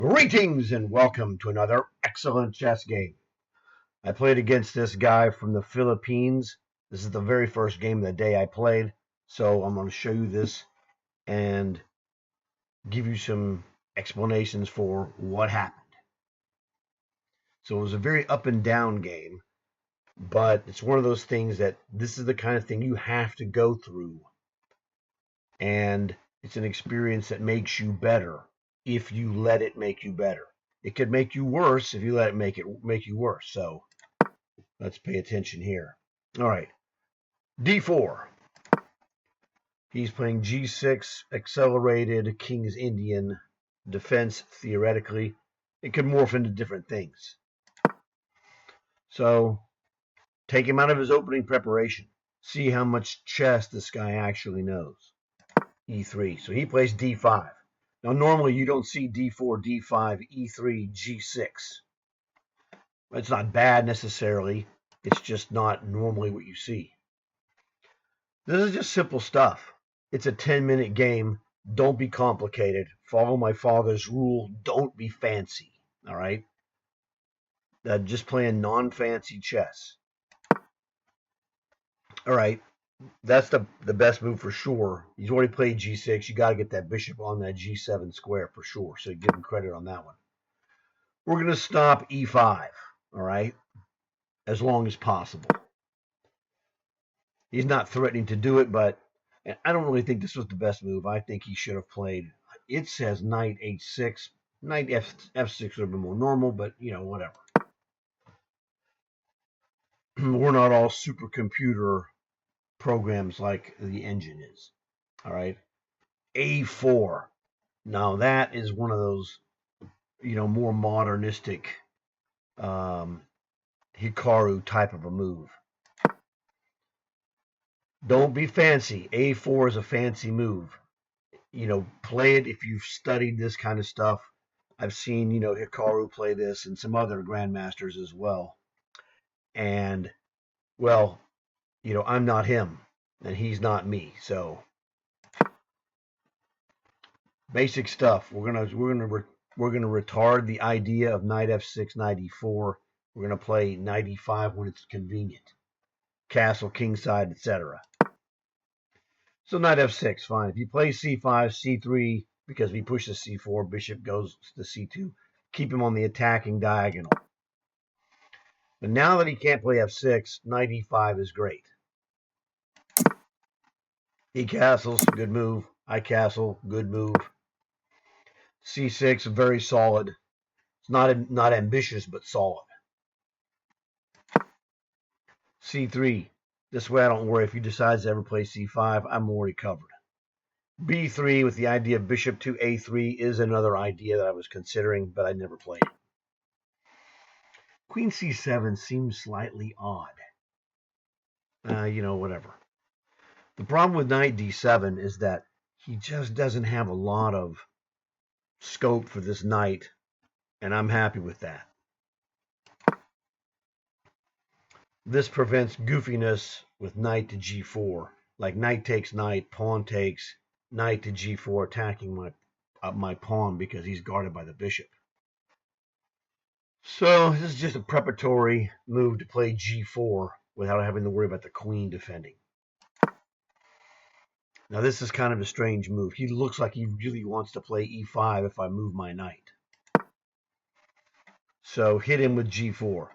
Greetings and welcome to another excellent chess game. I played against this guy from the Philippines. This is the very first game of the day I played, so I'm going to show you this and give you some explanations for what happened. So it was a very up and down game, but it's one of those things that this is the kind of thing you have to go through, and it's an experience that makes you better if you let it make you better. It could make you worse if you let it make you worse. So let's pay attention here. All right, D4. He's playing G6, accelerated, King's Indian, defense, theoretically. It could morph into different things. So take him out of his opening preparation. See how much chess this guy actually knows. E3. So he plays D5. Now, normally you don't see D4, D5, E3, G6. It's not bad necessarily. It's just not normally what you see. This is just simple stuff. It's a 10-minute game. Don't be complicated. Follow my father's rule. Don't be fancy. All right? Just playing non-fancy chess. All right. That's the best move for sure. He's already played G6. You got to get that bishop on that G7 square for sure. So give him credit on that one. We're going to stop E5. All right? As long as possible. He's not threatening to do it, but I don't really think this was the best move. I think he should have played. It says knight h6. Knight f6 would have been more normal, but, whatever. We're not all supercomputer programs like the engine is. All right. A4. Now, that is one of those, more modernistic Hikaru type of a move. Don't be fancy. A4 is a fancy move. Play it if you've studied this kind of stuff. I've seen, Hikaru play this and some other grandmasters as well. And, well, I'm not him and he's not me. So basic stuff. We're gonna retard the idea of knight f6, knight e4. We're gonna play knight e5 when it's convenient. Castle, kingside, etc. So knight f6, fine. If you play c5, c3, because if he pushes c4, bishop goes to c2. Keep him on the attacking diagonal. But now that he can't play f6, knight e5 is great. He castles, good move. I castle, good move. c6, very solid. It's not ambitious, but solid. c3. This way I don't worry if he decides to ever play c5. I'm already covered. b3 with the idea of bishop to a3 is another idea that I was considering, but I never played it. Queen c7 seems slightly odd. Whatever. The problem with knight d7 is that he just doesn't have a lot of scope for this knight, and I'm happy with that. This prevents goofiness with knight to g4, like knight takes knight, pawn takes, knight to g4, attacking my pawn because he's guarded by the bishop. So this is just a preparatory move to play g4 without having to worry about the queen defending. Now this is kind of a strange move. He looks like he really wants to play e5 if I move my knight. So hit him with g4.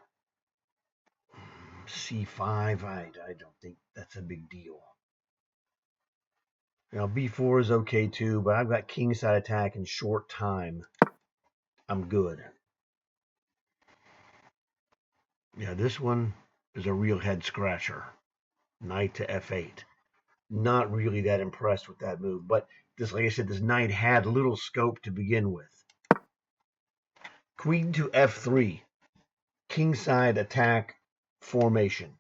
c5, I don't think that's a big deal. Now b4 is okay too, but I've got kingside attack in short time. I'm good. Yeah, this one is a real head scratcher. Knight to f8. Not really that impressed with that move, but this, like I said, this knight had little scope to begin with. Queen to f3. Kingside attack formation.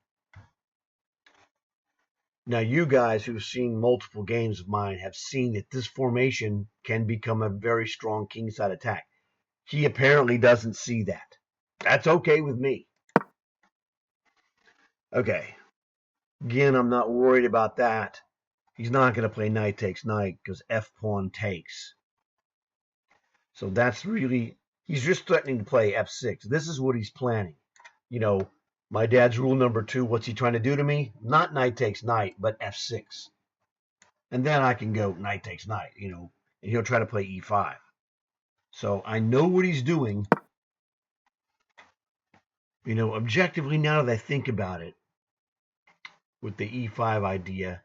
Now, you guys who've seen multiple games of mine have seen that this formation can become a very strong kingside attack. He apparently doesn't see that. That's okay with me. Okay. Again, I'm not worried about that. He's not going to play knight takes knight because f-pawn takes. So that's really, he's just threatening to play f6. This is what he's planning. You know, my dad's rule number 2, what's he trying to do to me? Not knight takes knight, but f6. And then I can go knight takes knight, and he'll try to play e5. So I know what he's doing. Objectively, now that I think about it, with the e5 idea,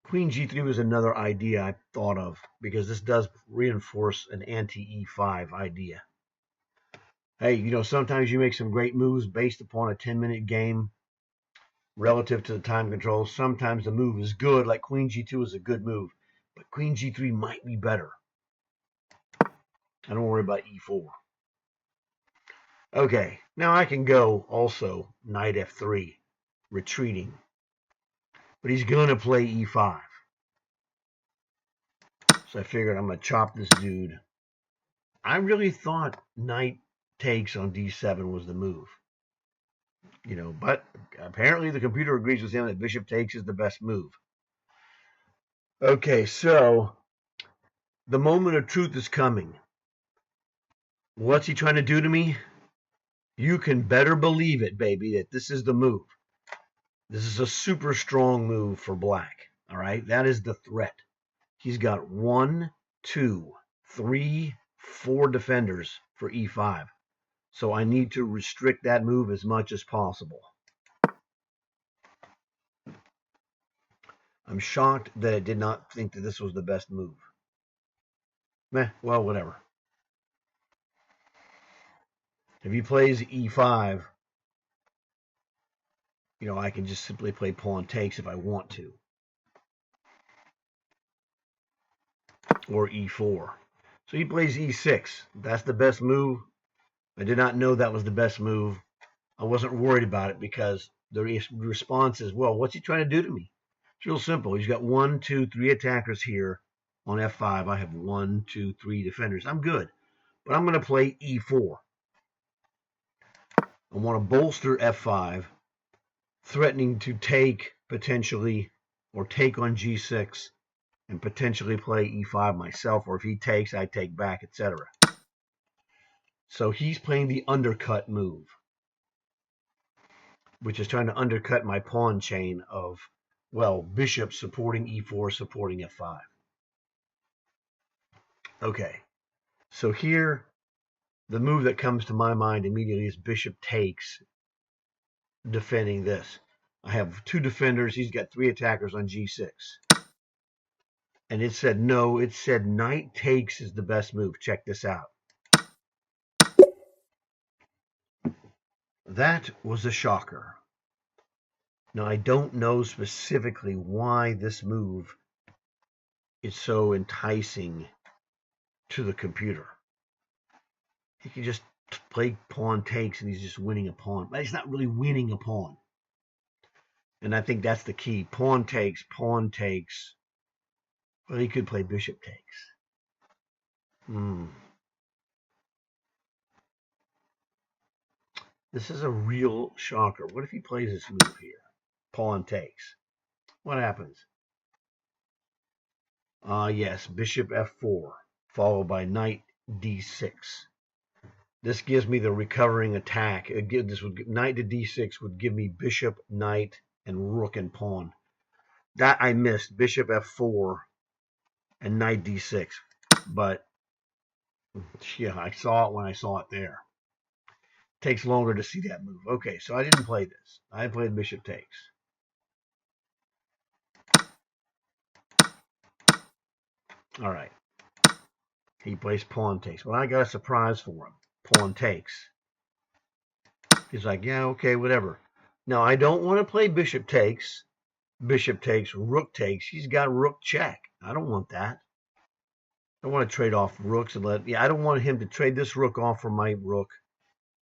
queen g3 was another idea I thought of, because this does reinforce an anti-e5 idea. Hey, sometimes you make some great moves based upon a 10-minute game relative to the time control. Sometimes the move is good, like queen g2 is a good move, but queen g3 might be better. I don't worry about e4. Okay, now I can go also knight f3, retreating. But he's going to play e5. So I figured I'm going to chop this dude. I really thought knight takes on d7 was the move. But apparently the computer agrees with him that bishop takes is the best move. Okay, so the moment of truth is coming. What's he trying to do to me? You can better believe it, baby, that this is the move. This is a super strong move for black. All right, that is the threat. He's got 1, 2, 3, 4 defenders for e5. So I need to restrict that move as much as possible. I'm shocked that it did not think that this was the best move. Well, whatever. If he plays e5, I can just simply play pawn takes if I want to. Or e4. So he plays e6. That's the best move. I did not know that was the best move. I wasn't worried about it because the response is, well, what's he trying to do to me? It's real simple. He's got 1, 2, 3 attackers here on f5. I have 1, 2, 3 defenders. I'm good. But I'm going to play e4. I want to bolster f5, threatening to take potentially, or take on g6, and potentially play e5 myself, or if he takes, I take back, etc. So he's playing the undercut move, which is trying to undercut my pawn chain of, well, bishop supporting e4, supporting f5. Okay, so here, the move that comes to my mind immediately is bishop takes, defending this. I have 2 defenders. He's got 3 attackers on g6. And it said no. It said knight takes is the best move. Check this out. That was a shocker. Now, I don't know specifically why this move is so enticing to the computer. He can just play pawn takes and he's just winning a pawn. But he's not really winning a pawn. And I think that's the key. Pawn takes, pawn takes. Well, he could play bishop takes. This is a real shocker. What if he plays this move here? Pawn takes. What happens? Yes, bishop f4, followed by knight d6. This gives me the recovering attack. Knight to d6 would give me bishop, knight, and rook and pawn. That I missed. Bishop f4 and knight d6. But yeah, I saw it when I saw it there. Takes longer to see that move. Okay, so I didn't play this. I played bishop takes. All right. He plays pawn takes. Well, I got a surprise for him. Pawn takes. He's like, yeah, okay, whatever. Now, I don't want to play bishop takes. Bishop takes, rook takes. He's got rook check. I don't want that. I want to trade off rooks and I don't want him to trade this rook off for my rook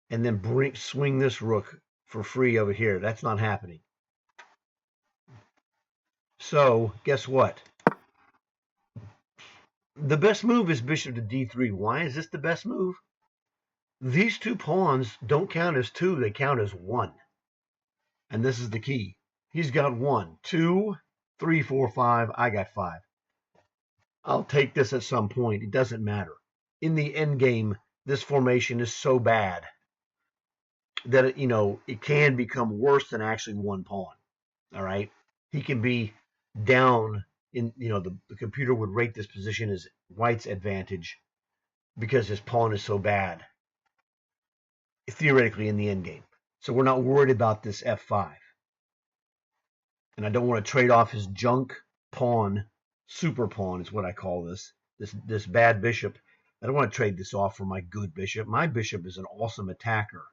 and then swing this rook for free over here. That's not happening. So, guess what? The best move is bishop to d3. Why is this the best move? These 2 pawns don't count as 2. They count as 1. And this is the key. He's got 1, 2, 3, 4, 5. I got 5. I'll take this at some point. It doesn't matter. in the end game, this formation is so bad that it can become worse than actually one pawn. All right, he can be down in the computer would rate this position as white's advantage because his pawn is so bad theoretically in the end game. So we're not worried about this f5, and I don't want to trade off his junk pawn. Super pawn is what I call this bad bishop. I don't want to trade this off for my good bishop. My bishop is an awesome attacker.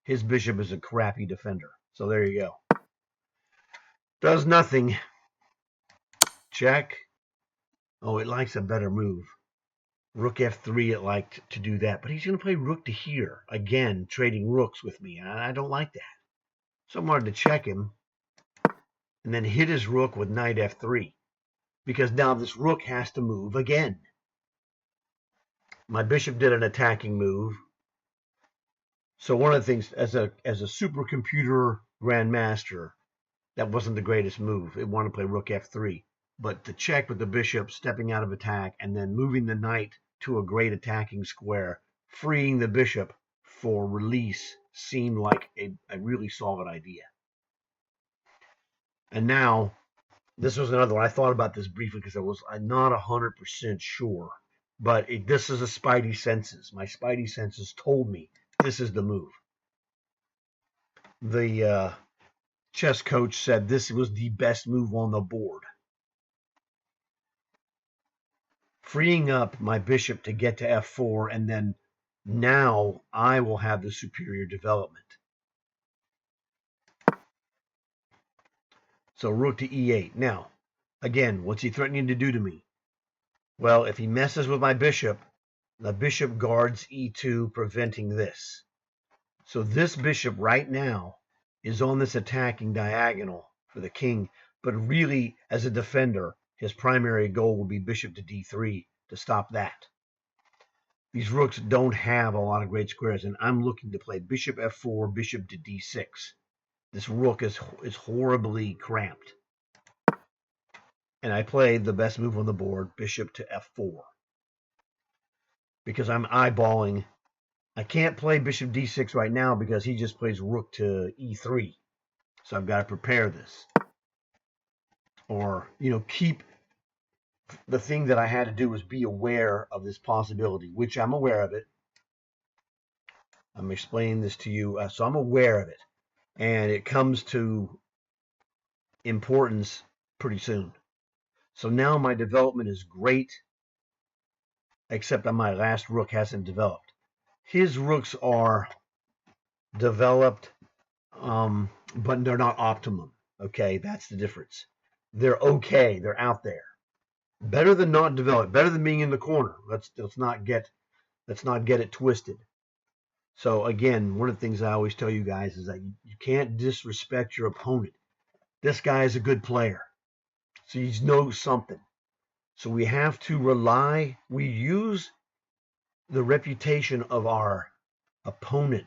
His bishop is a crappy defender. So there you go. Does nothing. Check. Oh, it likes a better move. Rook f3, it liked to do that. But he's going to play rook to here. Again, trading rooks with me. And I don't like that. So I wanted to check him. And then hit his rook with knight f3. Because now this rook has to move again. My bishop did an attacking move. So one of the things, as a supercomputer grandmaster, that wasn't the greatest move. It wanted to play rook f3. But to check with the bishop stepping out of attack and then moving the knight to a great attacking square, freeing the bishop for release seemed like a really solid idea. And now, this was another one. I thought about this briefly because I'm not 100% sure. But this is a spidey senses. My spidey senses told me this is the move. The chess coach said this was the best move on the board. Freeing up my bishop to get to f4, and then now I will have the superior development. So rook to e8. Now, again, what's he threatening to do to me? Well, if he messes with my bishop, the bishop guards e2, preventing this. So this bishop right now is on this attacking diagonal for the king, but really, as a defender, his primary goal will be bishop to d3 to stop that. These rooks don't have a lot of great squares, and I'm looking to play bishop f4, bishop to d6. This rook is horribly cramped. And I played the best move on the board, bishop to f4. Because I'm eyeballing. I can't play bishop d6 right now because he just plays rook to e3. So I've got to prepare this. Or, keep the thing that I had to do was be aware of this possibility, which I'm aware of it. I'm explaining this to you, so I'm aware of it. And it comes to importance pretty soon. So now my development is great, except that my last rook hasn't developed. His rooks are developed, but they're not optimum. Okay, that's the difference. They're okay. They're out there. Better than not developed. Better than being in the corner. Let's not get it twisted. So again, one of the things I always tell you guys is that you can't disrespect your opponent. This guy is a good player, so he knows something. So we have to rely. We use the reputation of our opponent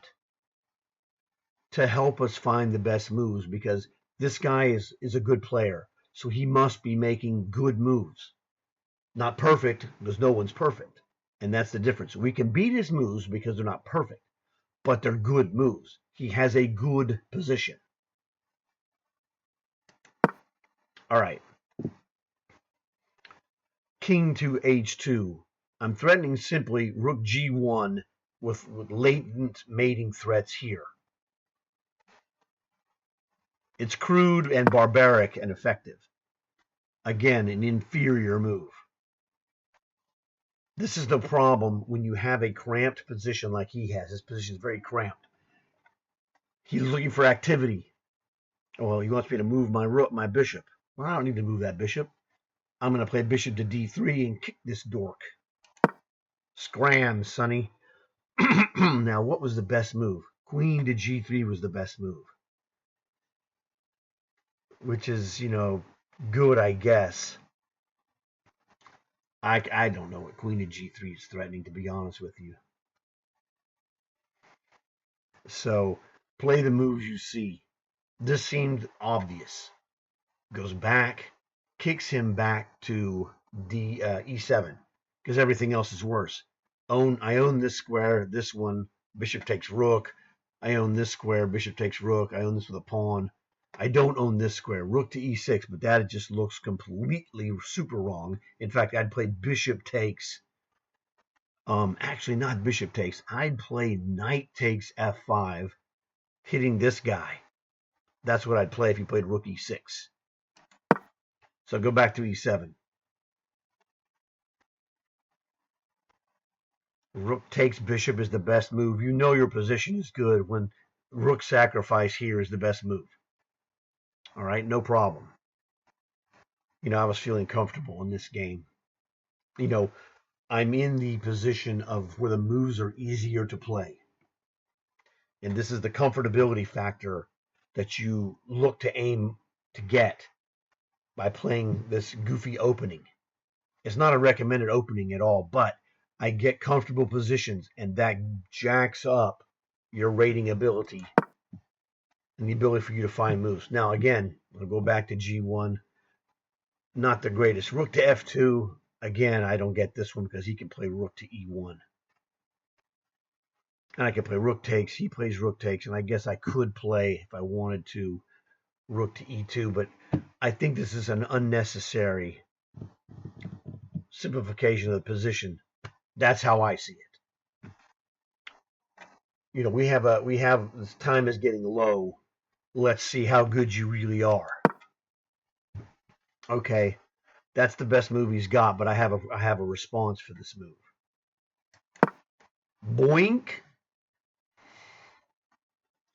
to help us find the best moves, because this guy is a good player. So he must be making good moves. Not perfect, because no one's perfect. And that's the difference. We can beat his moves because they're not perfect, but they're good moves. He has a good position. All right. King to h2. I'm threatening simply rook g1 with latent mating threats here. It's crude and barbaric and effective. Again, an inferior move. This is the problem when you have a cramped position like he has. His position is very cramped. He's looking for activity. Well, he wants me to move my bishop. Well, I don't need to move that bishop. I'm going to play bishop to d3 and kick this dork. Scram, sonny. Now, what was the best move? Queen to g3 was the best move. Which is, good, I guess. I don't know what queen to g3 is threatening, to be honest with you. So, play the moves you see. This seemed obvious. Goes back, kicks him back to e7, because everything else is worse. I own this square, this one, bishop takes rook. I own this square, bishop takes rook. I own this with a pawn. I don't own this square, rook to e6, but that just looks completely super wrong. In fact, I'd play bishop takes. Actually, not bishop takes. I'd play knight takes f5, hitting this guy. That's what I'd play if he played rook e6. So go back to e7. Rook takes bishop is the best move. You know your position is good when rook sacrifice here is the best move. All right, no problem. I was feeling comfortable in this game. I'm in the position of where the moves are easier to play. And this is the comfortability factor that you look to aim to get by playing this goofy opening. It's not a recommended opening at all, but I get comfortable positions, and that jacks up your rating ability and the ability for you to find moves. Now, again, I'll go back to G1. Not the greatest. Rook to F2. Again, I don't get this one because he can play rook to E1. And I can play rook takes. He plays rook takes. And I guess I could play, if I wanted to, rook to E2. But I think this is an unnecessary simplification of the position. That's how I see it. We have this time is getting low. Let's see how good you really are. Okay, that's the best move he's got, but I have a response for this move. Boink.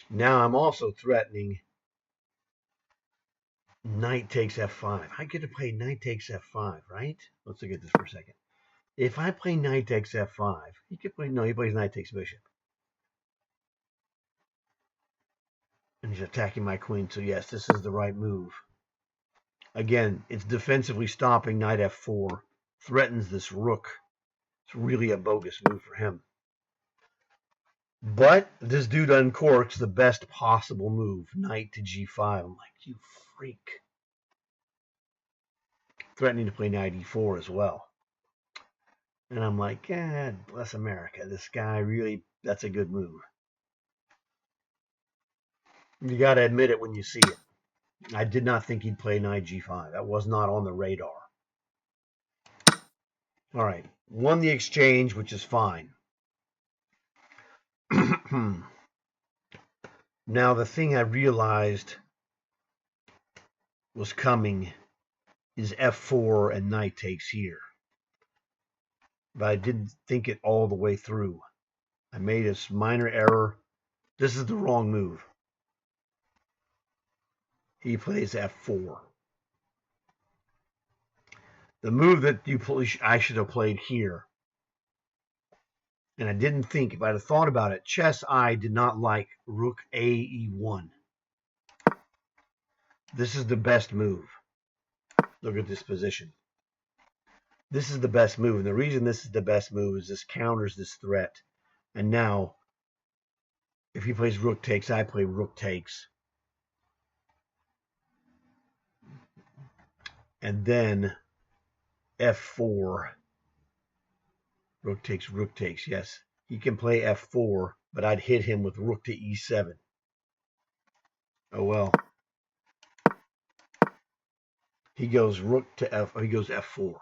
Now I'm also threatening knight takes f5. I get to play knight takes f5, right? Let's look at this for a second. If I play knight takes f5, he plays knight takes bishop. And he's attacking my queen, so yes, this is the right move. Again, it's defensively stopping knight f4, threatens this rook. It's really a bogus move for him. But this dude uncorks the best possible move, knight to g5. I'm like, you freak. Threatening to play knight e4 as well. And I'm like, bless America. This guy really, that's a good move. You got to admit it when you see it. I did not think he'd play knight g5. That was not on the radar. All right. Won the exchange, which is fine. Now, the thing I realized was coming is f4 and knight takes here. But I didn't think it all the way through. I made a minor error. This is the wrong move. He plays f4. The move that I should have played here, and I didn't think, if I'd have thought about it, chess I did not like rook a e1. This is the best move. Look at this position. This is the best move, and the reason this is the best move is this counters this threat. And now, if he plays rook takes, I play rook takes. And then f4. Rook takes. Yes, he can play f4, but I'd hit him with rook to e7. Oh well. He goes f4.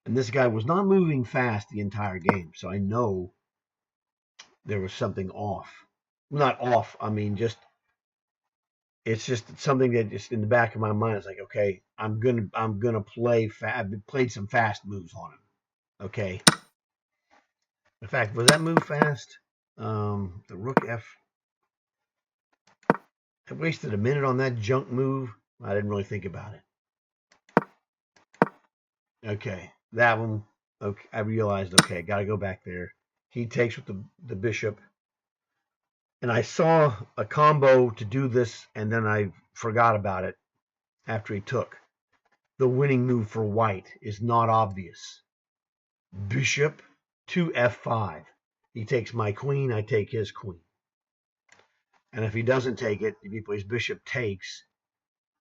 And this guy was not moving fast the entire game, so I know there was something off. Not off, I mean it's just something that just in the back of my mind is like, okay, I'm gonna play I've played some fast moves on him. Okay. In fact, was that move fast? The rook f. I wasted a minute on that junk move. I didn't really think about it. Okay, that one. Okay, I realized. Okay, got to go back there. He takes with the bishop, and I saw a combo to do this, and then I forgot about it after he took. The winning move for white is not obvious. Bishop to f5. He takes my queen, I take his queen. And if he doesn't take it, if he plays bishop takes,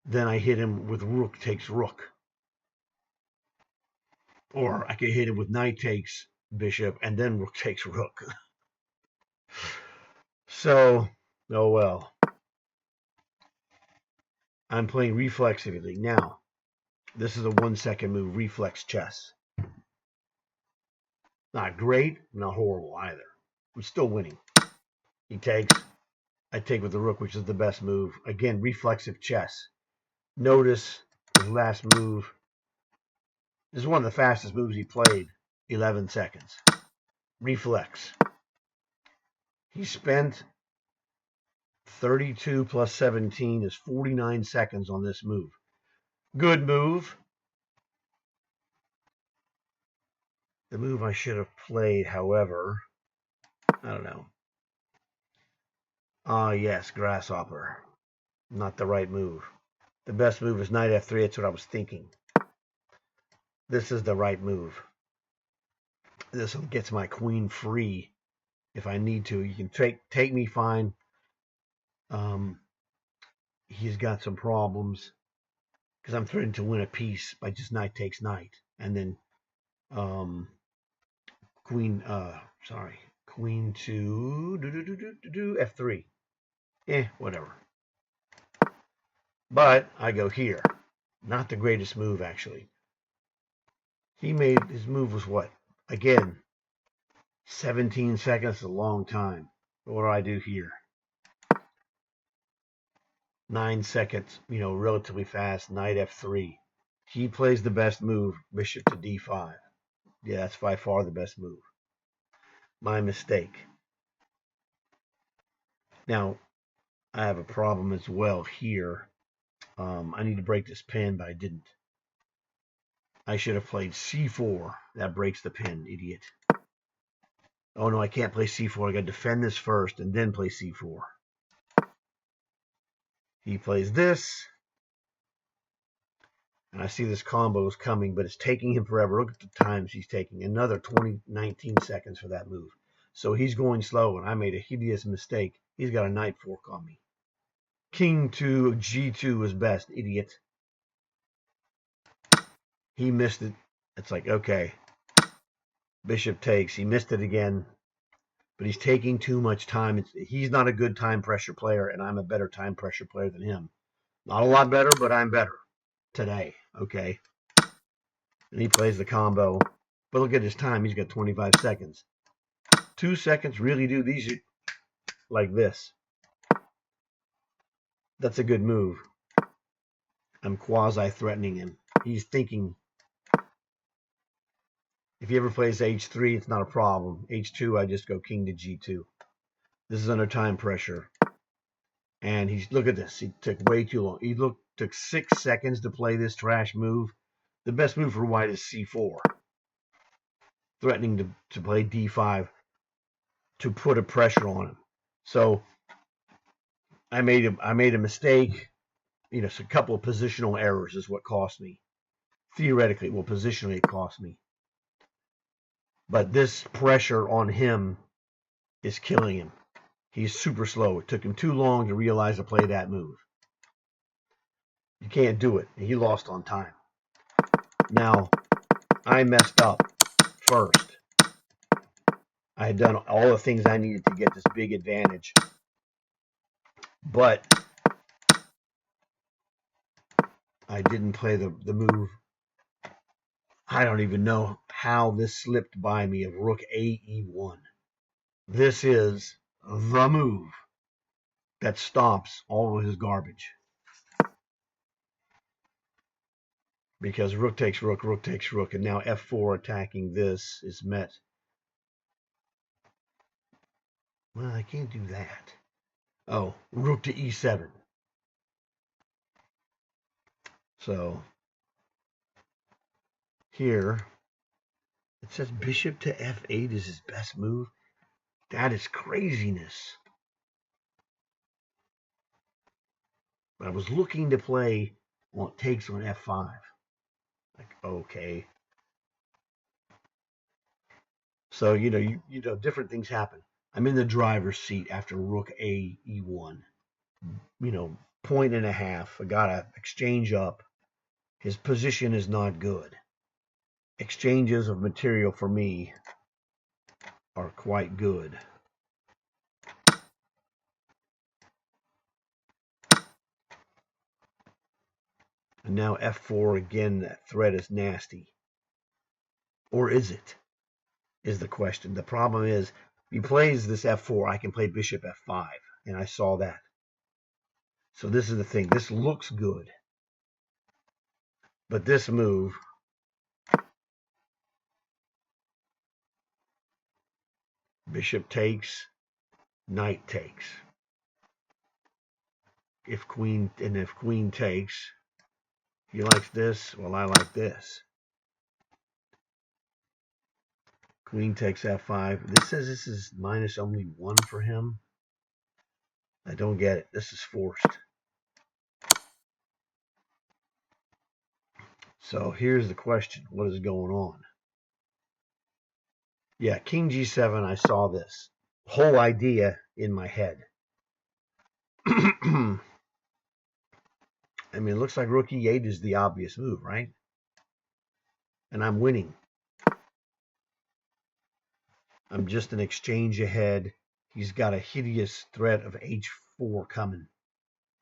then I hit him with rook takes rook. Or I could hit him with knight takes bishop and then rook takes rook. So, oh well. I'm playing reflexively. Now, this is a 1 second move, reflex chess. Not great, not horrible either. I'm still winning. He takes. I take with the rook, which is the best move. Again, reflexive chess. Notice his last move. This is one of the fastest moves he played. 11 seconds. Reflex. He spent 32 plus 17 is 49 seconds on this move. Good move. The move I should have played, however, I don't know. Yes, grasshopper. Not the right move. The best move is knight f3. That's what I was thinking. This is the right move. This one gets my queen free if I need to. You can take me fine. He's got some problems because I'm threatening to win a piece by just knight takes knight. And then queen to f3. Whatever. But I go here. Not the greatest move, actually. His move was what? Again, 17 seconds is a long time. But what do I do here? 9 seconds, relatively fast, knight f3. He plays the best move, bishop to d5. Yeah, that's by far the best move. My mistake. Now, I have a problem as well here. I need to break this pin, but I didn't. I should have played c4. That breaks the pin, idiot. Oh no, I can't play c4. I got to defend this first and then play c4. He plays this. And I see this combo is coming, but it's taking him forever. Look at the times he's taking. Another 19 seconds for that move. So he's going slow, and I made a hideous mistake. He's got a knight fork on me. King to g2 is best, idiot. He missed it. It's like, okay. Bishop takes. He missed it again. But he's taking too much time. He's not a good time pressure player, and I'm a better time pressure player than him. Not a lot better, but I'm better today. Okay. And he plays the combo. But look at his time. He's got 25 seconds. 2 seconds really do these like this. That's a good move. I'm quasi-threatening him. He's thinking. If he ever plays h3, it's not a problem. h2, I just go king to g2. This is under time pressure. And look at this. He took way too long. He took 6 seconds to play this trash move. The best move for white is c4. Threatening to play d5 to put a pressure on him. So I made a mistake. So a couple of positional errors is what cost me. Theoretically, well, positionally it cost me. But this pressure on him is killing him. He's super slow. It took him too long to realize to play that move. You can't do it. He lost on time. Now, I messed up first. I had done all the things I needed to get this big advantage. But I didn't play the move. I don't even know how this slipped by me of rook a e1. This is the move that stops all of his garbage. Because rook takes rook, rook takes rook, and now f4 attacking this is met. Well, I can't do that. Oh, rook to e7. So here it says bishop to f8 is his best move. That is craziness. But I was looking to play takes on f5. Like, okay. So, different things happen. I'm in the driver's seat after rook a e1. Point and a half. I got to exchange up. His position is not good. exchanges of material for me are quite good. And now f4 again, that threat is nasty. Or is it? Is the question. The problem is, if he plays this f4, I can play bishop f5, and I saw that. So this is the thing. This looks good. But this move, bishop takes, knight takes. If queen takes, he likes this, well, I like this. Queen takes f5. This says this is minus only 1 for him. I don't get it. This is forced. So here's the question. What is going on? Yeah, king g7, I saw this. Whole idea in my head. I mean, it looks like rook e8 is the obvious move, right? And I'm winning. I'm just an exchange ahead. He's got a hideous threat of h4 coming.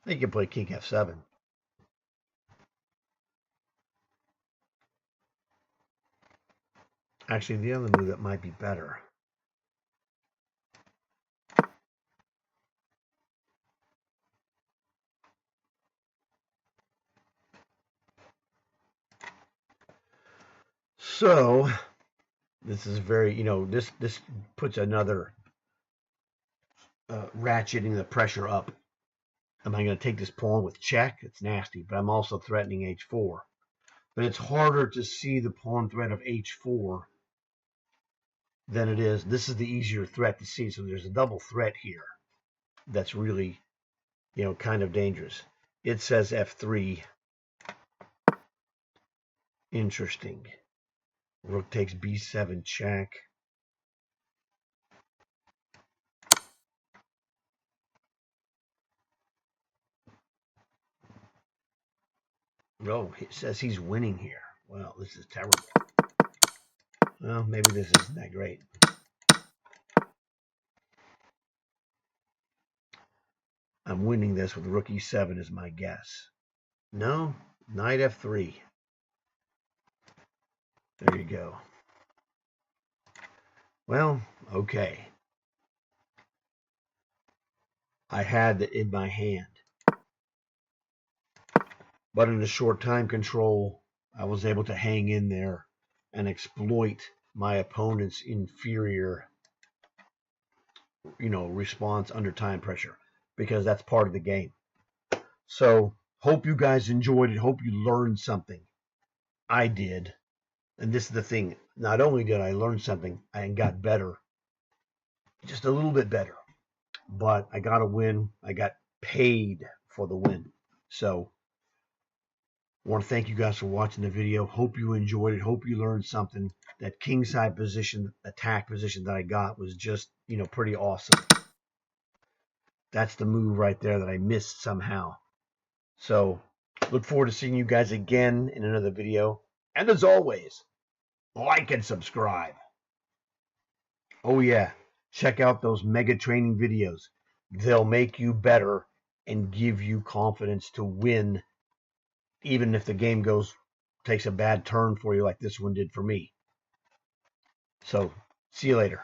He can play king f7. Actually, the other move that might be better. So, this is very, this puts another ratcheting the pressure up. Am I going to take this pawn with check? It's nasty, but I'm also threatening h4. But it's harder to see the pawn threat of h4 than it is. This is the easier threat to see. So there's a double threat here that's really, kind of dangerous. It says f3. Interesting. Rook takes b7 check. Oh, it says he's winning here. Well, this is terrible. Well, maybe this isn't that great. I'm winning this with rook e7 is my guess. No, knight f3. There you go. Well, okay. I had it in my hand. But in a short time control, I was able to hang in there and exploit my opponent's inferior, response under time pressure, because that's part of the game. So, hope you guys enjoyed it. Hope you learned something. I did. And this is the thing. Not only did I learn something, I got better. Just a little bit better. But I got a win. I got paid for the win. So, I want to thank you guys for watching the video. Hope you enjoyed it. Hope you learned something. That kingside position, attack position that I got was just, pretty awesome. That's the move right there that I missed somehow. So, look forward to seeing you guys again in another video. And as always, like and subscribe. Oh yeah, check out those mega training videos. They'll make you better and give you confidence to win, even if the game takes a bad turn for you like this one did for me. So, see you later.